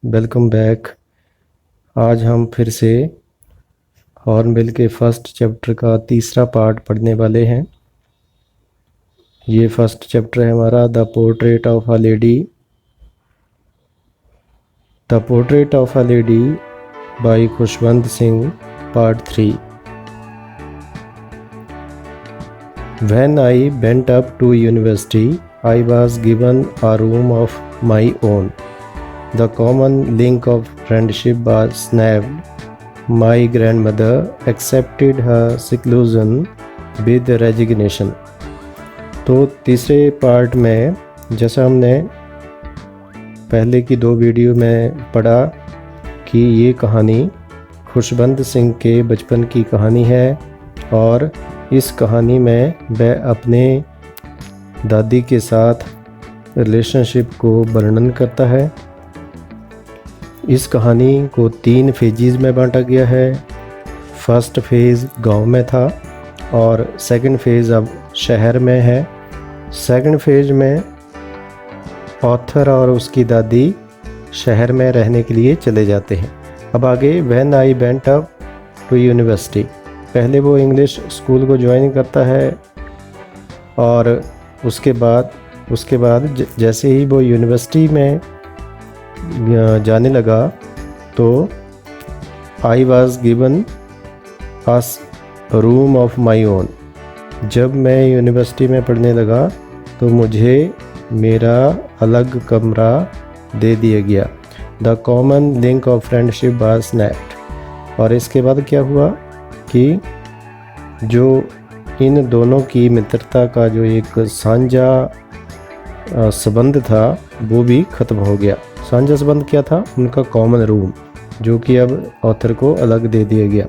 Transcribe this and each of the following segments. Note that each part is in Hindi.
Welcome back. आज हम फिर से हॉर्नबिल के फर्स्ट चैप्टर का तीसरा पार्ट पढ़ने वाले हैं। ये फर्स्ट चैप्टर है हमारा the portrait of a lady. The portrait of a lady by Khushwant Singh, part 3। When I went up to university, I was given a room of my own. The common link of friendship was snapped. My grandmother accepted her seclusion with resignation. तो तीसरे पार्ट में जैसा हमने पहले की 2 वीडियो में पढ़ा कि ये कहानी खुशवंत सिंह के बचपन की कहानी है और इस कहानी में वह अपने दादी के साथ रिलेशनशिप को वर्णन करता है। इस कहानी को 3 फेजेस में बांटा गया है। फर्स्ट फेज़ गांव में था और सेकंड फेज़ अब शहर में है। सेकंड फेज में ऑथर और उसकी दादी शहर में रहने के लिए चले जाते हैं। अब आगे when I went up to university, पहले वो इंग्लिश स्कूल को ज्वाइन करता है और उसके बाद जैसे ही वो यूनिवर्सिटी में जाने लगा तो I was given us room of my own. जब मैं यूनिवर्सिटी में पढ़ने लगा तो मुझे मेरा अलग कमरा दे दिया गया। The common link of friendship was snapped. और इसके बाद क्या हुआ कि जो इन दोनों की मित्रता का जो एक साझा संबंध था वो भी ख़त्म हो गया। साझा संबंध क्या था? उनका कॉमन रूम, जो कि अब ऑथर को अलग दे दिया गया।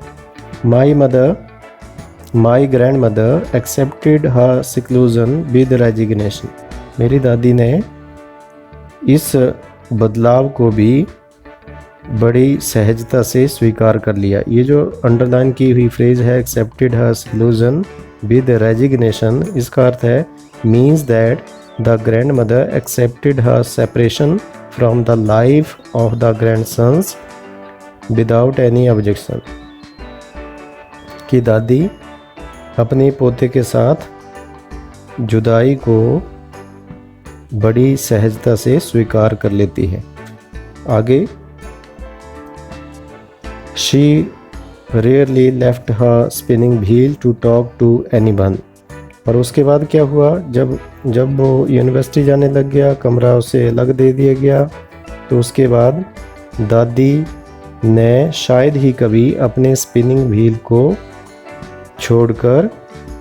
My grandmother accepted her seclusion with resignation. मेरी दादी ने इस बदलाव को भी बड़ी सहजता से स्वीकार कर लिया। ये जो अंडरलाइन की हुई फ्रेज है accepted her seclusion with resignation, इसका अर्थ है means that the grandmother accepted her separation from the life of the grandsons without any objection. कि दादी अपने पोते के साथ जुदाई को बड़ी सहजता से स्वीकार कर लेती है। आगे she rarely left her spinning wheel to talk to anyone. और उसके बाद क्या हुआ, जब वो यूनिवर्सिटी जाने लग गया, कमरा उसे अलग दे दिया गया, तो उसके बाद दादी ने शायद ही कभी अपने स्पिनिंग व्हील को छोड़कर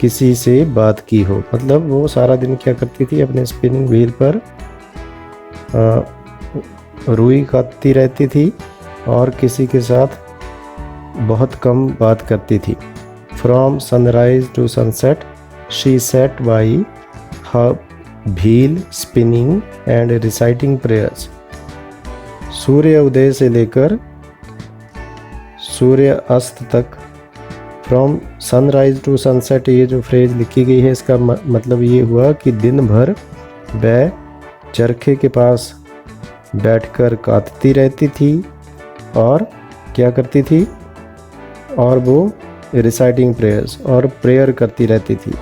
किसी से बात की हो। मतलब वो सारा दिन क्या करती थी, अपने स्पिनिंग व्हील पर रुई खाती रहती थी और किसी के साथ बहुत कम बात करती थी। From sunrise to sunset she sat by her wheel spinning and reciting prayers. सूर्य उदय से लेकर सूर्य अस्त तक, फ्रॉम सनराइज टू सनसेट, ये जो फ्रेज लिखी गई है इसका मतलब ये हुआ कि दिन भर वह चरखे के पास बैठकर काटती रहती थी और क्या करती थी, और वो रिसाइटिंग प्रेयर्स और प्रेयर करती रहती थी।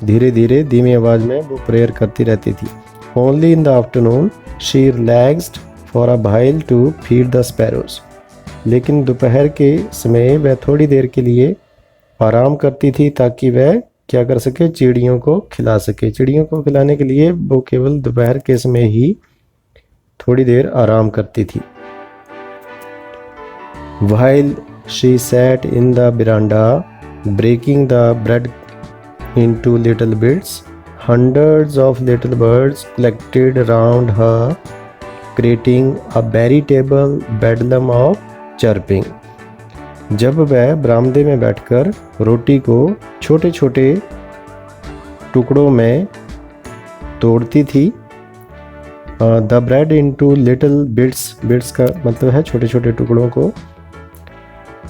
धीरे धीरे धीमी आवाज़ में वो प्रेयर करती रहती थी। Only in the afternoon she relaxed for a while to feed the sparrows. लेकिन दोपहर के समय वह थोड़ी देर के लिए आराम करती थी ताकि वह क्या कर सके, चिड़ियों को खिला सके। चिड़ियों को खिलाने के लिए वो केवल दोपहर के समय ही थोड़ी देर आराम करती थी। While she sat in the veranda breaking the bread into little bits, hundreds of little birds collected around her, creating a veritable bedlam of chirping. जब वह बरामदे में बैठकर रोटी को छोटे छोटे टुकड़ों में तोड़ती थी, the bread into little bits का मतलब है छोटे छोटे टुकड़ों को।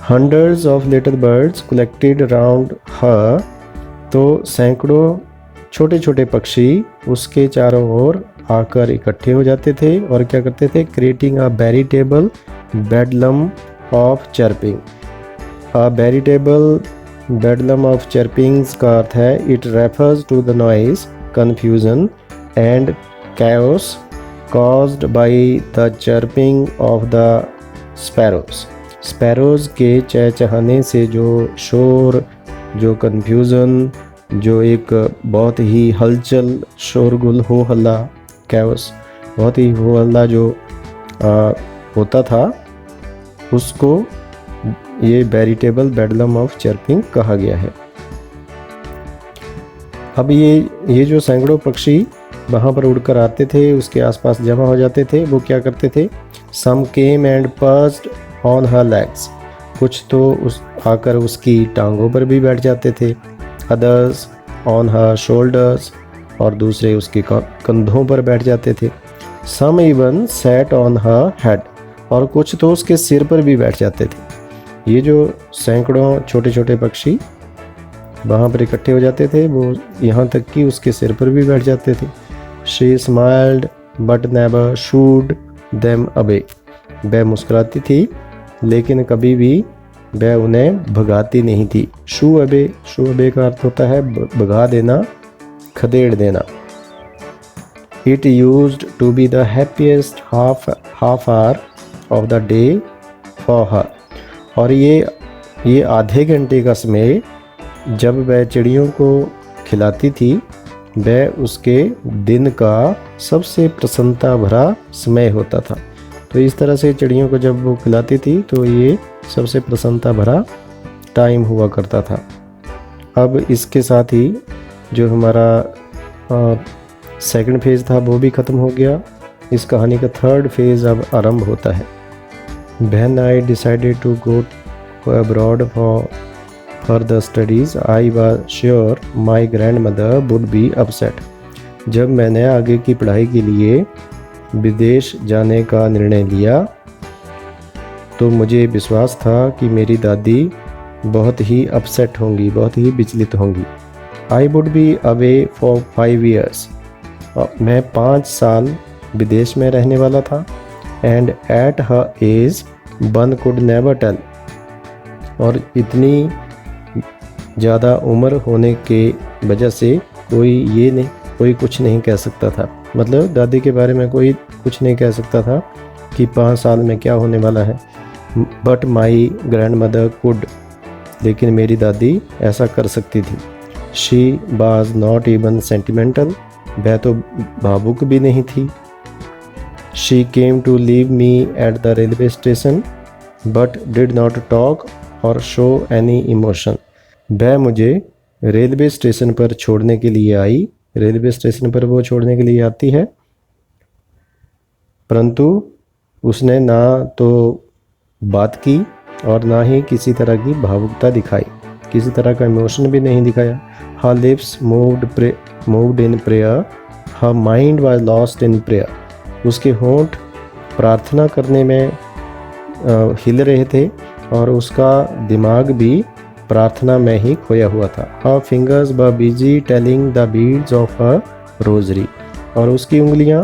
Hundreds of little birds collected around her, तो सैकड़ों छोटे छोटे पक्षी उसके चारों ओर आकर इकट्ठे हो जाते थे और क्या करते थे, creating a veritable bedlam of chirping. A veritable bedlam of chirpings का अर्थ है it refers to the noise, confusion and chaos caused by the chirping of the sparrows। Sparrows के चहचहाने से जो शोर, जो कन्फ्यूज़न, जो एक बहुत ही हलचल, शोरगुल, हो हल्ला, कैओस, बहुत ही हो हल्ला जो होता था, उसको ये वेरिटेबल बेडलम ऑफ चर्पिंग कहा गया है। अब ये जो सैकड़ों पक्षी वहाँ पर उड़कर आते थे, उसके आसपास जमा हो जाते थे, वो क्या करते थे, some came and perched on her legs, कुछ तो उस आकर उसकी टांगों पर भी बैठ जाते थे, अदर्स ऑन हर शोल्डर्स, और दूसरे उसके कंधों पर बैठ जाते थे, some even sat on her head, और कुछ तो उसके सिर पर भी बैठ जाते थे। ये जो सैकड़ों छोटे छोटे पक्षी वहाँ पर इकट्ठे हो जाते थे, वो यहाँ तक कि उसके सिर पर भी बैठ जाते थे। She smiled but never shooed them away। वह मुस्कुराती थी लेकिन कभी भी वह उन्हें भगाती नहीं थी। शू अबे का अर्थ होता है भगा देना, खदेड़ देना। It used to be the happiest half hour of the day for her। और ये आधे घंटे का समय जब वह चिड़ियों को खिलाती थी, वह उसके दिन का सबसे प्रसन्नता भरा समय होता था। तो इस तरह से चिड़ियों को जब वो खिलाती थी तो ये सबसे प्रसन्नता भरा टाइम हुआ करता था। अब इसके साथ ही जो हमारा सेकंड फेज़ था वो भी ख़त्म हो गया। इस कहानी का थर्ड फेज़ अब आरंभ होता है। When I decided to go abroad for further studies, I was sure my grandmother would be upset। जब मैंने आगे की पढ़ाई के लिए विदेश जाने का निर्णय लिया तो मुझे विश्वास था कि मेरी दादी बहुत ही अपसेट होंगी, बहुत ही विचलित होंगी। I would be away for 5 years। मैं 5 साल विदेश में रहने वाला था। And at her age one could never tell। और इतनी ज़्यादा उम्र होने के वजह से कोई कुछ नहीं कह सकता था। मतलब दादी के बारे में कोई कुछ नहीं कह सकता था कि 5 साल में क्या होने वाला है। But my grandmother could. लेकिन मेरी दादी ऐसा कर सकती थी। She was not even sentimental. वह तो भावुक भी नहीं थी। She came to leave me at the railway station but did not talk or show any emotion. वह मुझे रेलवे स्टेशन पर छोड़ने के लिए आई। रेलवे स्टेशन पर वो छोड़ने के लिए आती है, परंतु उसने ना तो बात की और ना ही किसी तरह की भावुकता दिखाई, किसी तरह का इमोशन भी नहीं दिखाया। Her lips moved in prayer, her mind was lost in prayer। उसके होंठ प्रार्थना करने में हिल रहे थे और उसका दिमाग भी प्रार्थना में ही खोया हुआ था। Her fingers were busy telling the beads of her rosary। और उसकी उंगलियां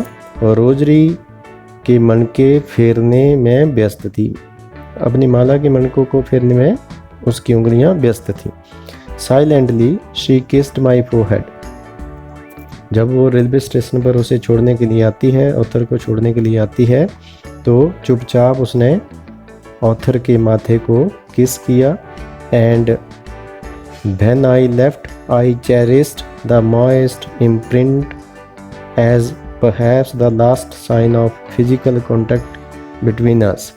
रोजरी के मनके फेरने में व्यस्त थी। अपनी माला के मनकों को फेरने में उसकी उंगलियां व्यस्त थी। Silently she kissed my forehead। जब वो रेलवे स्टेशन पर उसे छोड़ने के लिए आती है, ऑथर को छोड़ने के लिए आती है, तो चुपचाप उसने ऑथर के माथे को किस किया। And when I left I cherished the moist imprint as perhaps the last sign of physical contact between us।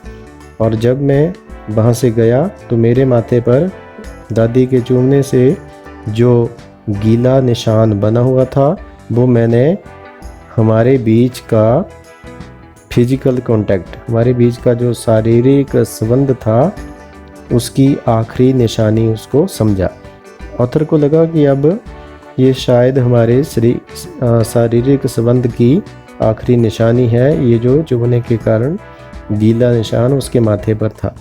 और जब मैं वहाँ से गया तो मेरे माथे पर दादी के चूमने से जो गीला निशान बना हुआ था वो मैंने हमारे बीच का फिजिकल कांटेक्ट, हमारे बीच का जो शारीरिक संबंध था उसकी आखिरी निशानी उसको समझा। ऑथर को लगा कि अब ये शायद हमारे शारीरिक संबंध की आखिरी निशानी है, ये जो चुभने के कारण गीला निशान उसके माथे पर था।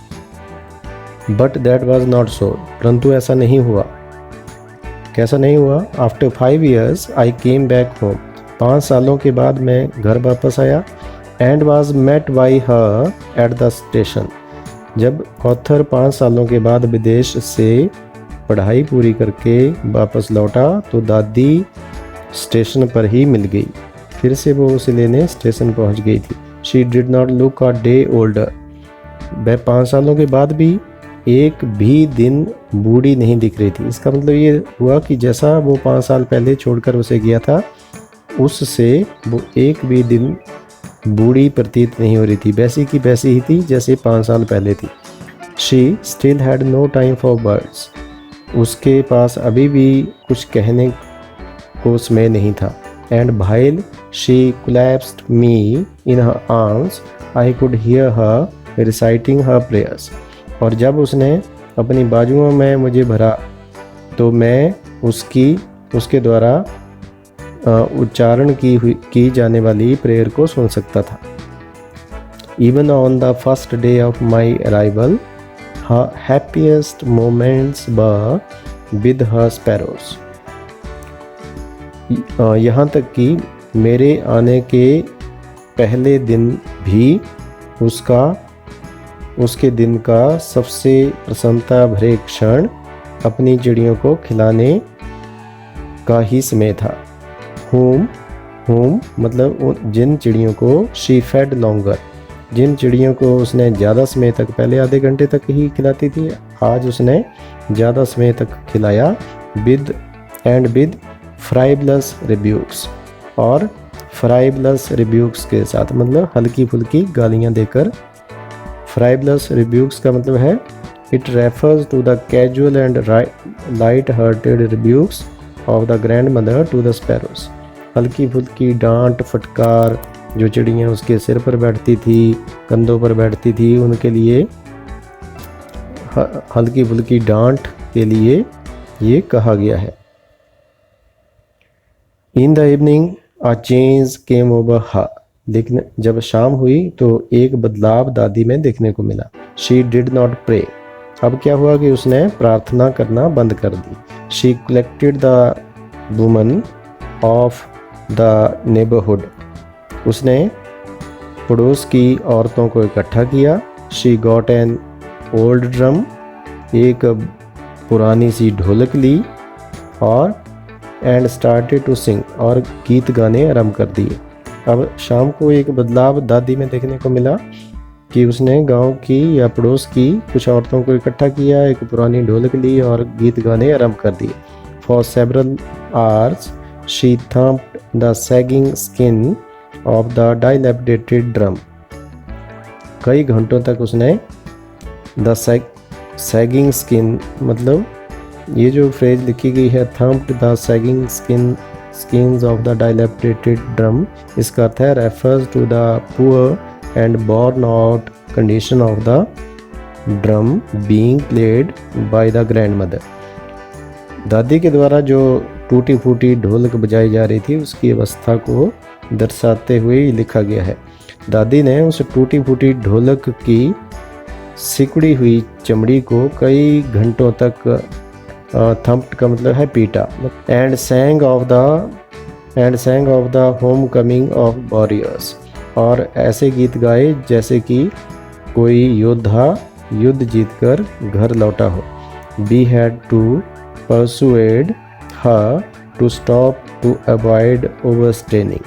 But that was not so. परंतु ऐसा नहीं हुआ। कैसा नहीं हुआ? After 5 years I came back home. 5 सालों के बाद मैं घर वापस आया। And was met by her at the station. जब ऑथर 5 सालों के बाद विदेश से पढ़ाई पूरी करके वापस लौटा तो दादी स्टेशन पर ही मिल गई। फिर से वो उसे लेने स्टेशन पहुंच गई थी। She did not look a day older. वह 5 सालों के बाद भी एक भी दिन बूढ़ी नहीं दिख रही थी। इसका मतलब ये हुआ कि जैसा वो 5 साल पहले छोड़कर उसे गया था, उससे वो एक भी दिन बूढ़ी प्रतीत नहीं हो रही थी, वैसी की वैसी ही थी जैसे 5 साल पहले थी। She still had no time for words. उसके पास अभी भी कुछ कहने को समय नहीं था। And while she collapsed me in her arms, I could hear her reciting her prayers. और जब उसने अपनी बाजुओं में मुझे भरा तो मैं उसके द्वारा उच्चारण की जाने वाली प्रेयर को सुन सकता था। Even on the first day of my arrival, her happiest moments were with her sparrows. यहाँ तक कि मेरे आने के पहले दिन भी उसके दिन का सबसे प्रसन्नता भरे क्षण अपनी चिड़ियों को खिलाने का ही समय था। होम मतलब जिन चिड़ियों को शी फेड लॉन्गर, जिन चिड़ियों को उसने ज़्यादा समय तक, पहले आधे घंटे तक ही खिलाती थी, आज उसने ज़्यादा समय तक खिलाया। विद फ्राइबलस रिब्यूक्स, और फ्राइबलस रिब्यूक्स के साथ, मतलब हल्की फुल्की गालियाँ देकर। फ्राइबलस रिब्यूक्स का मतलब है it refers to the casual and light hearted rebukes of the grandmother to the sparrows. हल्की फुल्की डांट फटकार जो चिड़ियाँ उसके सिर पर बैठती थी, कंधों पर बैठती थी, उनके लिए हल्की फुल्की डांट के लिए ये कहा गया है। इन the evening a change came over हर। लेकिन जब शाम हुई तो एक बदलाव दादी में देखने को मिला। She did not pray. अब क्या हुआ कि उसने प्रार्थना करना बंद कर दी। She collected the women of the neighbourhood. उसने पड़ोस की औरतों को इकट्ठा किया। She got an old drum. एक पुरानी सी ढोलक ली और एंड स्टार्टेड टू सिंग, और गीत गाने आरम्भ कर दिए। अब शाम को एक बदलाव दादी में देखने को मिला कि उसने गांव की या पड़ोस की कुछ औरतों को इकट्ठा किया, एक पुरानी ढोलक ली और गीत गाने आरम्भ कर दिए। For several hours she thumped the sagging skin of the dilapidated drum. कई घंटों तक उसने द सैगिंग स्किन, मतलब ये जो फ्रेज लिखी गई है thumped the sagging skins of the dilapidated drum, इसका अर्थ है refers to the poor and worn out condition of the drum being played by the grandmother. दादी के द्वारा जो टूटी फूटी ढोलक बजाई जा रही थी उसकी अवस्था को दर्शाते हुए लिखा गया है। दादी ने उस टूटी फूटी ढोलक की सिकुड़ी हुई चमड़ी को कई घंटों तक थम्प्ड का मतलब है पीटा। And सैंग of the home coming of warriors, और ऐसे गीत गाए जैसे कि कोई योद्धा युद्ध जीतकर घर लौटा हो। We had to persuade her to stop to avoid overstraining.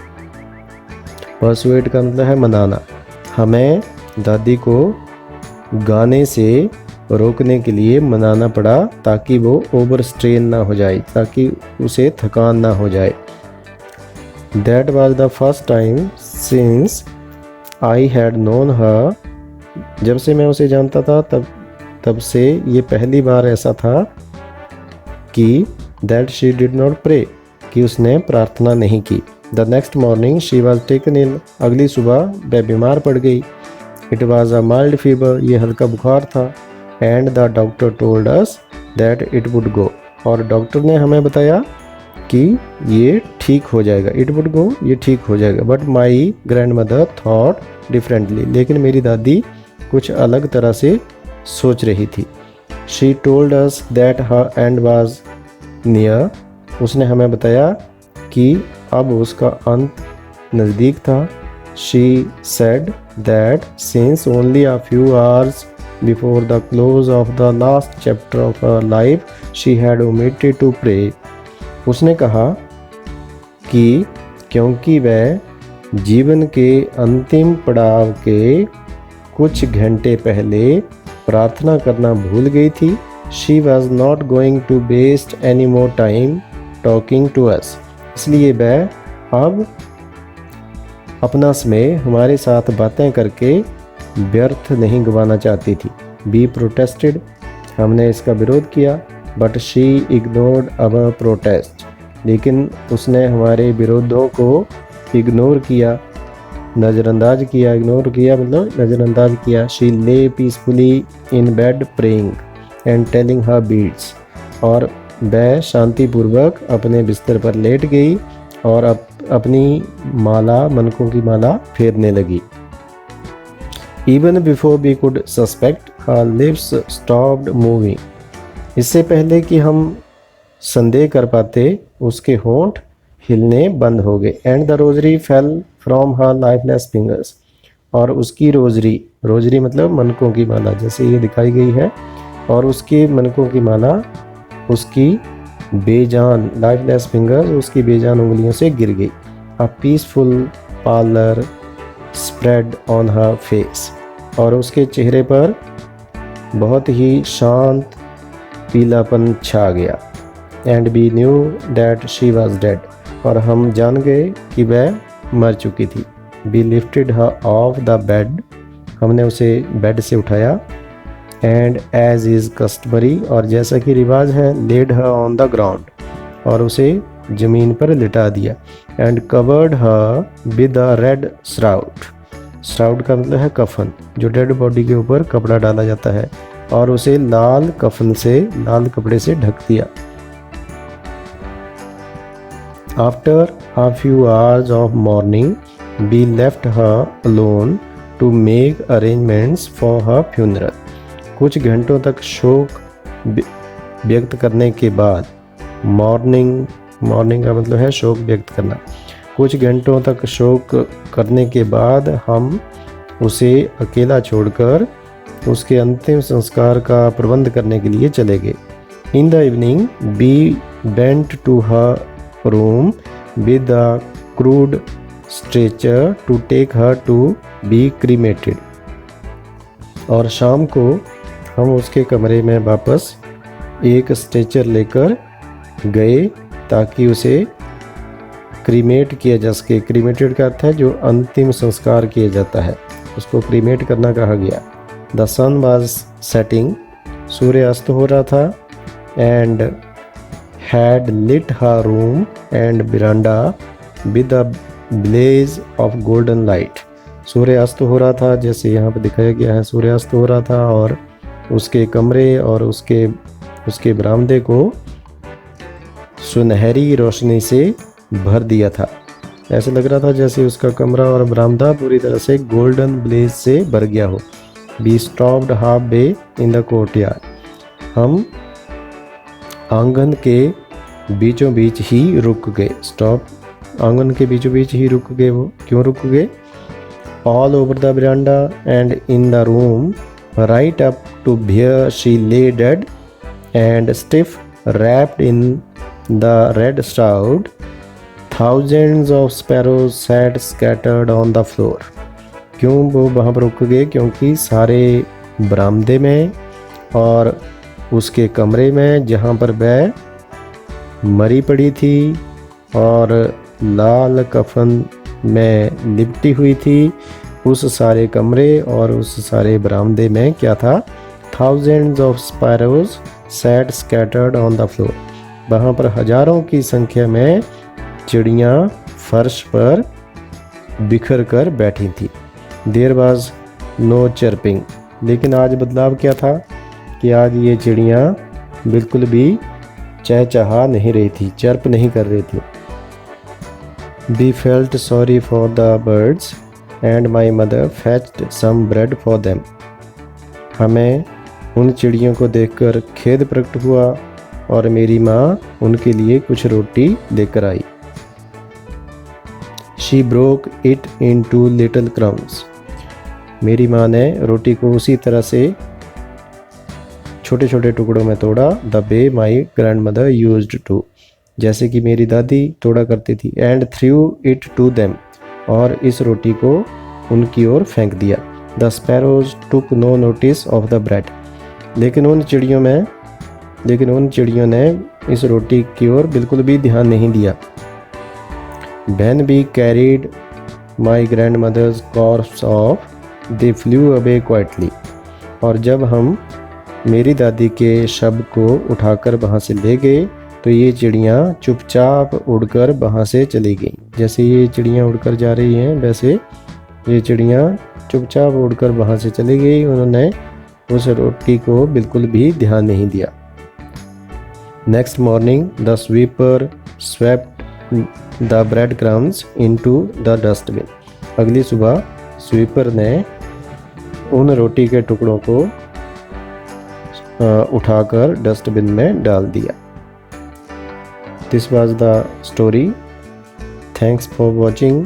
Persuade का मतलब है मनाना। हमें दादी को गाने से रोकने के लिए मनाना पड़ा ताकि वो ओवर स्ट्रेन ना हो जाए, ताकि उसे थकान ना हो जाए। That was the first time since I had known हर। जब से मैं उसे जानता था तब से ये पहली बार ऐसा था कि that she did not pray, कि उसने प्रार्थना नहीं की। The next morning she was taken ill. अगली सुबह वह बीमार पड़ गई। It was a mild fever. ये हल्का बुखार था। And the doctor told us that it would go. और डॉक्टर ने हमें बताया कि ये ठीक हो जाएगा। इट वुड गो, ये ठीक हो जाएगा। But my grand mother thought differently. लेकिन मेरी दादी कुछ अलग तरह से सोच रही थी। She told us that her and was near. उसने हमें बताया कि अब उसका अंत नज़दीक था। She said that since only a few hours before the close of the last chapter of her life, she had omitted to pray. उसने कहा कि क्योंकि वह जीवन के अंतिम पड़ाव के कुछ घंटे पहले प्रार्थना करना भूल गई थी। She was not going to waste any more time talking to us. इसलिए वह अब अपना समय हमारे साथ बातें करके व्यर्थ नहीं गंवाना चाहती थी। We protested, हमने इसका विरोध किया। But she ignored our protest, लेकिन उसने हमारे विरोधों को इग्नोर किया, नज़रअंदाज किया। इग्नोर किया मतलब नज़रअंदाज किया। She lay peacefully in bed praying and telling her beads, और वह शांतिपूर्वक अपने बिस्तर पर लेट गई और अपनी माला, मनकों की माला फेरने लगी। Even before we could suspect, her lips stopped moving. इससे पहले कि हम संदेह कर पाते, उसके होंठ हिलने बंद हो गए। And the rosary fell from her lifeless fingers. और उसकी रोजरी मतलब मनकों की माला जैसे ये दिखाई गई है, और उसके मनकों की माला उसकी बेजान लाइफलेस फिंगर्स उसकी बेजान उंगलियों से गिर गई। A peaceful parlour spread on her face, और उसके चेहरे पर बहुत ही शांत पीलापन छा गया। And we knew that she was dead, और हम जान गए कि वह मर चुकी थी। We lifted her off the bed, हमने उसे बेड से उठाया। एंड एज इज़ कस्टमरी, और जैसा कि रिवाज है, laid her on the ground, और उसे ज़मीन पर लिटा दिया। And covered her with a red shroud, shroud का मतलब है कफन, जो डेड बॉडी के ऊपर कपड़ा डाला जाता है, और उसे लाल कफन से, लाल कपड़े से ढक दिया। After a few hours of mourning, we left her alone to make arrangements for her funeral. कुछ घंटों तक शोक व्यक्त करने के बाद, मॉर्निंग का मतलब है शोक व्यक्त करना। कुछ घंटों तक शोक करने के बाद हम उसे अकेला छोड़कर उसके अंतिम संस्कार का प्रबंध करने के लिए चले गए। In the evening we went to her room with a crude stretcher to take her to be cremated. और शाम को हम उसके कमरे में वापस एक स्ट्रेचर लेकर गए ताकि उसे क्रीमेट किया जा सके। क्रीमेटेड का अर्थ है जो अंतिम संस्कार किया जाता है, उसको क्रीमेट करना कहा गया। द सन वाज सेटिंग, सूर्य अस्त हो रहा था। And had lit her room and veranda with a blaze of golden light. सूर्य अस्त हो रहा था, जैसे यहाँ पर दिखाया गया है, सूर्य अस्त हो रहा था, और उसके कमरे और उसके बरामदे को सुनहरी रोशनी से भर दिया था। ऐसे लग रहा था जैसे उसका कमरा और बरामदा पूरी तरह से गोल्डन ब्लेज से भर गया हो। We stopped halfway in the courtyard. हम आंगन के बीचों बीच ही रुक गए। स्टॉप, आंगन के बीचों बीच ही रुक गए। वो क्यों रुक गए? All over the veranda and in the room right up to where she lay dead and stiff wrapped in the red shroud, thousands of sparrows sat scattered on the floor. क्यों वो वहाँ पर रुक गए? क्योंकि सारे बरामदे में और उसके कमरे में जहाँ पर वह मरी पड़ी थी और लाल कफन में लिपटी हुई थी, उस सारे कमरे और उस सारे बरामदे में क्या था? Thousands of sparrows sat scattered on the floor. वहाँ पर हजारों की संख्या में चिड़ियाँ फर्श पर बिखर कर बैठी थी। देयर वाज नो चर्पिंग, लेकिन आज बदलाव क्या था कि आज ये चिड़ियाँ बिल्कुल भी चहचहा नहीं रही थी, चर्प नहीं कर रही थी। We felt sorry for the birds and my mother fetched some bread for them. हमें उन चिड़ियों को देखकर खेद प्रकट हुआ और मेरी माँ उनके लिए कुछ रोटी लेकर आई। She broke it into little crumbs. मेरी माँ ने रोटी को उसी तरह से छोटे छोटे टुकड़ों में तोड़ा. The way my grandmother used to. जैसे कि मेरी दादी तोड़ा करती थी. And threw it to them. और इस रोटी को उनकी ओर फेंक दिया. The sparrows took no notice of the bread. लेकिन उन चिड़ियों ने इस रोटी की ओर बिल्कुल भी ध्यान नहीं दिया. When we carried my grandmother's corpse off, they flew away quietly. और जब हम मेरी दादी के शव को उठाकर वहाँ से ले गए तो ये चिड़ियाँ चुपचाप उड़कर वहाँ से चली गईं. जैसे ये चिड़ियाँ उड़कर जा रही हैं वैसे ये चिड़ियाँ चुपचाप उड़कर वहाँ से चली गई. उन्होंने उस रोटी को बिल्कुल भी ध्यान नहीं दिया. Next morning the sweeper swept the bread crumbs into the dustbin. अगली सुबह स्वीपर ने उन रोटी के टुकड़ों को उठाकर डस्टबिन में डाल दिया. This was the story. Thanks for watching.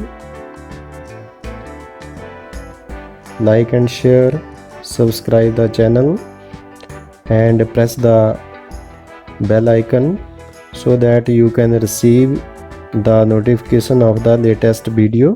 Like and share, subscribe the channel and press the bell icon so that you can receive the notification of the latest video.